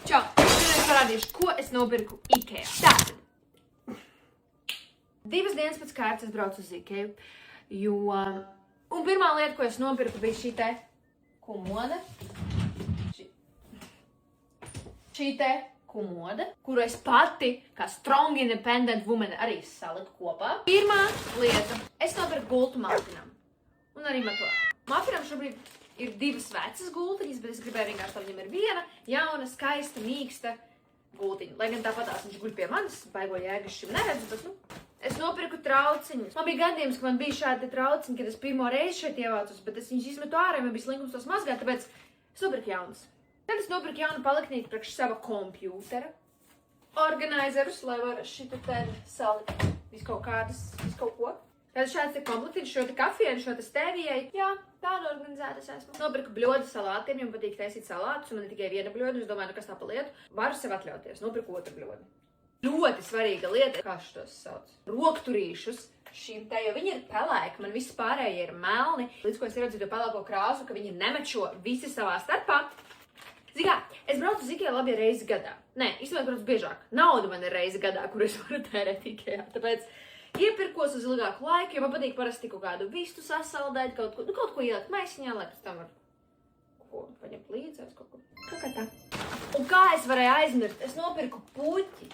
Čau! Šodien parādīšu, ko es nopirku Ikea. Tātad. 2 dienas pēc kārtas es braucu uz Ikeju, un pirmā lieta, ko es nopirku, bija šī te komode. Šī te komode, kuru es pati, kā strong independent woman, arī saliku kopā. Pirmā lieta, es nopirku gultu Mapinam. Un arī Matoram. Mapinam šobrīd ir 2 vecas gultiņas, bet es gribēju vienkārši, lai viņam ir viena jauna, skaista, mīksta gultiņa. Lai gan tāpatās viņš guļ pie manis, baigo jēgas šim neredzu, bet, es nopirku trauciņus. Man bija gadījums, ka man bija šādi trauciņi, kad es pirmo reizi šeit ievācos, bet es viņus izmetu ārā, man bija slinkums tos mazgāt, tāpēc es nopirku jaunas. Tad es nopirku jaunu paliknīti priekš sava kompjūtera, organizerus, lai var šita te salikt visu kaut ko. Tad šāds te komplektiņš, šo te kafijai, šo te stēvijai. Jā, tādu organizēta es esmu. Nopirku bļodu salātiem, jo man patīk taisīt salātus, un man ir tikai viena bļoda, un es domāju, kas tā pa lietu. Varu sev atļauties, nopirku otru bļodu. Ļoti svarīga lieta, kā šitos sauc. Rokturīšus šīm te, jo viņi ir pelēki, man viss pārējie ir melni. Līdz ko es redzu to pelēko krāsu, ka viņi nemečo visi savā starpā. Zikā, es braucu uz Ikea labi reizi gadā. Nē, īstenībā braucu biežāk. Nauda man ir reizi gadā, kur es varu tērēt Ikea. Tāpēc iepirkos uz ilgāku laiku, jo man patīk parasti kaut kādu vistu sasaldēt, kaut ko ielikt maisiņā, lai pēc tam var paņemt līdzēs kaut ko. Kā tā. Un kā es varēju aizmirst? Es nopirku puķi,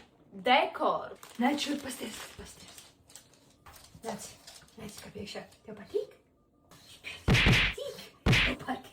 dekoru. Nē, šur, pasties. Nāc, kā priekšā. Tev patīk? Tev patīk?